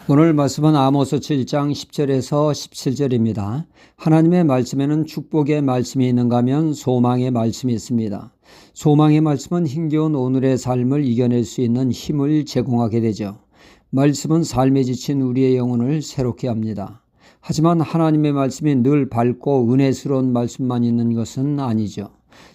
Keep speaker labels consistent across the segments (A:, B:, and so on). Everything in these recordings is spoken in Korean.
A: 오늘 말씀은 아모스 7장 10절에서 17절입니다. 하나님의 말씀에는 축복의 말씀이 있는가 하면 소망의 말씀이 있습니다. 소망의 말씀은 힘겨운 오늘의 삶을 이겨낼 수 있는 힘을 제공하게 되죠. 말씀은 삶에 지친 우리의 영혼을 새롭게 합니다. 하지만 하나님의 말씀이 늘 밝고 은혜스러운 말씀만 있는 것은 아니죠.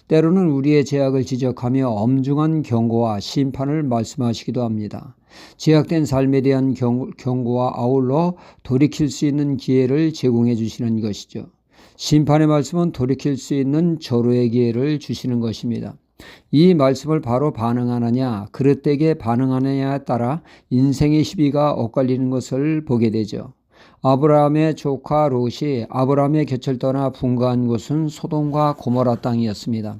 A: 때로는 우리의 죄악을 지적하며 엄중한 경고와 심판을 말씀하시기도 합니다. 죄악된 삶에 대한 경고와 아울러 돌이킬 수 있는 기회를 제공해 주시는 것이죠. 심판의 말씀은 돌이킬 수 있는 절호의 기회를 주시는 것입니다. 이 말씀을 바로 반응하느냐 그릇되게 반응하느냐에 따라 인생의 시비가 엇갈리는 것을 보게 되죠. 아브라함의 조카 롯이 아브라함의 곁을 떠나 분가한 곳은 소돔과 고모라 땅이었습니다.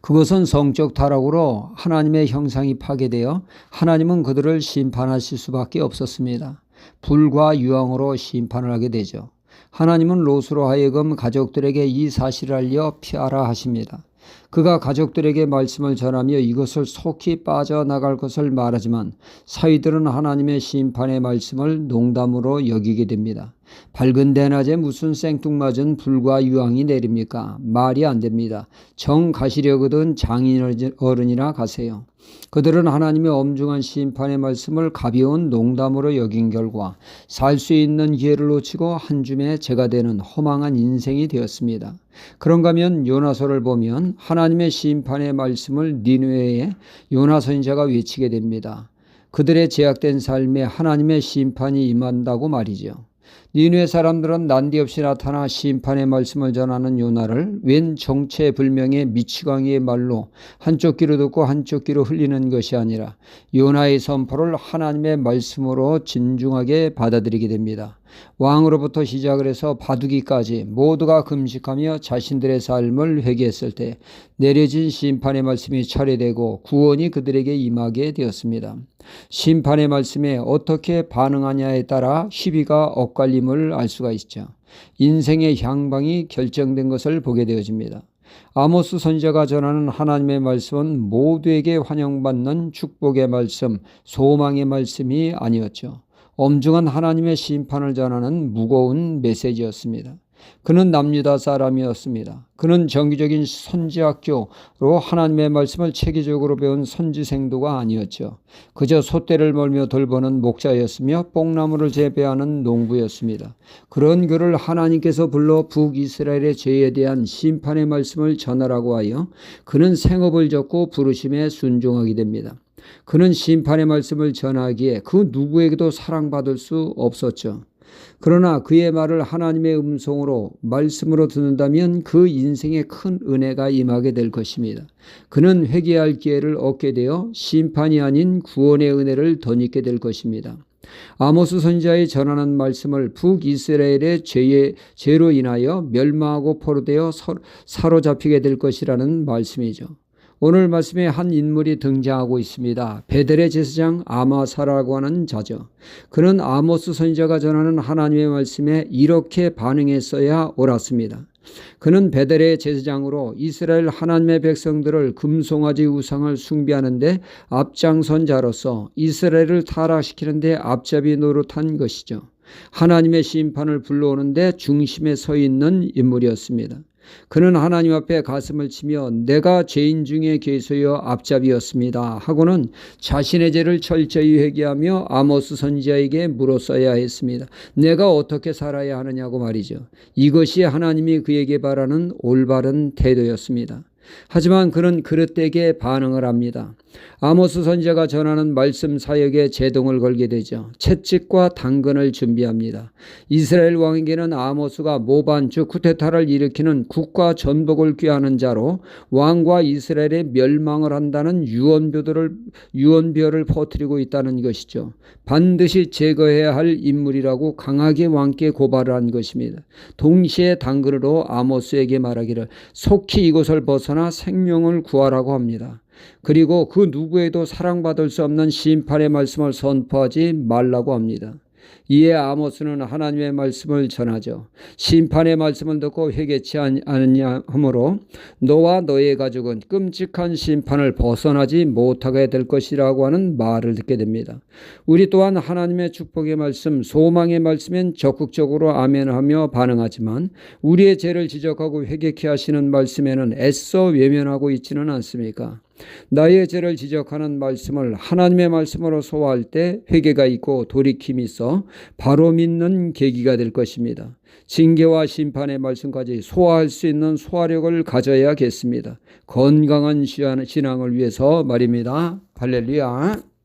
A: 그것은 성적 타락으로 하나님의 형상이 파괴되어 하나님은 그들을 심판하실 수밖에 없었습니다. 불과 유황으로 심판을 하게 되죠. 하나님은 롯으로 하여금 가족들에게 이 사실을 알려 피하라 하십니다. 그가 가족들에게 말씀을 전하며 이것을 속히 빠져나갈 것을 말하지만 사위들은 하나님의 심판의 말씀을 농담으로 여기게 됩니다. 밝은 대낮에 무슨 생뚱맞은 불과 유황이 내립니까? 말이 안 됩니다. 정 가시려거든 장인어른이나 가세요. 그들은 하나님의 엄중한 심판의 말씀을 가벼운 농담으로 여긴 결과 살 수 있는 기회를 놓치고 한 줌의 죄가 되는 허망한 인생이 되었습니다. 그런가 하면 요나서를 보면 하나님의 심판의 말씀을 니느웨의 요나 선지자가 외치게 됩니다. 그들의 제약된 삶에 하나님의 심판이 임한다고 말이죠. 니느웨 사람들은 난데없이 나타나 심판의 말씀을 전하는 요나를 웬 정체불명의 미치광이의 말로 한쪽 귀로 듣고 한쪽 귀로 흘리는 것이 아니라 요나의 선포를 하나님의 말씀으로 진중하게 받아들이게 됩니다. 왕으로부터 시작을 해서 바둑이까지 모두가 금식하며 자신들의 삶을 회개했을 때 내려진 심판의 말씀이 철회되고 구원이 그들에게 임하게 되었습니다. 심판의 말씀에 어떻게 반응하냐에 따라 시비가 엇갈림을 알 수가 있죠. 인생의 향방이 결정된 것을 보게 되어집니다. 아모스 선지자가 전하는 하나님의 말씀은 모두에게 환영받는 축복의 말씀, 소망의 말씀이 아니었죠. 엄중한 하나님의 심판을 전하는 무거운 메시지였습니다. 그는 남유다 사람이었습니다. 그는 정기적인 선지학교로 하나님의 말씀을 체계적으로 배운 선지생도가 아니었죠. 그저 솥대를 몰며 돌보는 목자였으며 뽕나무를 재배하는 농부였습니다. 그런 그를 하나님께서 불러 북이스라엘의 죄에 대한 심판의 말씀을 전하라고 하여 그는 생업을 접고 부르심에 순종하게 됩니다. 그는 심판의 말씀을 전하기에 그 누구에게도 사랑받을 수 없었죠. 그러나 그의 말을 하나님의 음성으로 말씀으로 듣는다면 그 인생에 큰 은혜가 임하게 될 것입니다. 그는 회개할 기회를 얻게 되어 심판이 아닌 구원의 은혜를 덧입게 될 것입니다. 아모스 선지자의 전하는 말씀을 북이스라엘의 죄로 인하여 멸망하고 포로되어 사로잡히게 될 것이라는 말씀이죠. 오늘 말씀에 한 인물이 등장하고 있습니다. 베델의 제사장 아마사라고 하는 자죠. 그는 아모스 선지자가 전하는 하나님의 말씀에 이렇게 반응했어야 옳았습니다. 그는 베델의 제사장으로 이스라엘 하나님의 백성들을 금송아지 우상을 숭배하는데 앞장선 자로서 이스라엘을 타락시키는데 앞잡이 노릇한 것이죠. 하나님의 심판을 불러오는데 중심에 서 있는 인물이었습니다. 그는 하나님 앞에 가슴을 치며 내가 죄인 중에 괴소여 앞잡이였습니다 하고는 자신의 죄를 철저히 회개하며 아모스 선지자에게 물었어야 했습니다. 내가 어떻게 살아야 하느냐고 말이죠. 이것이 하나님이 그에게 바라는 올바른 태도였습니다. 하지만 그는 그릇되게 반응을 합니다. 아모스 선지자가 전하는 말씀 사역에 제동을 걸게 되죠. 채찍과 당근을 준비합니다. 이스라엘 왕에게는 아모스가 모반 즉 쿠데타를 일으키는 국가 전복을 꾀하는 자로 왕과 이스라엘의 멸망을 한다는 유언비어를 퍼뜨리고 있다는 것이죠. 반드시 제거해야 할 인물이라고 강하게 왕께 고발을 한 것입니다. 동시에 당근으로 아모스에게 말하기를 속히 이곳을 벗어나 생명을 구하라고 합니다. 그리고 그 누구에도 사랑받을 수 없는 심판의 말씀을 선포하지 말라고 합니다. 이에 아모스는 하나님의 말씀을 전하죠. 심판의 말씀을 듣고 회개치 않느냐 하므로 너와 너의 가족은 끔찍한 심판을 벗어나지 못하게 될 것이라고 하는 말을 듣게 됩니다. 우리 또한 하나님의 축복의 말씀, 소망의 말씀엔 적극적으로 아멘하며 반응하지만 우리의 죄를 지적하고 회개케 하시는 말씀에는 애써 외면하고 있지는 않습니까? 나의 죄를 지적하는 말씀을 하나님의 말씀으로 소화할 때 회개가 있고 돌이킴이 있어 바로 믿는 계기가 될 것입니다. 징계와 심판의 말씀까지 소화할 수 있는 소화력을 가져야겠습니다. 건강한 신앙을 위해서 말입니다. 할렐루야.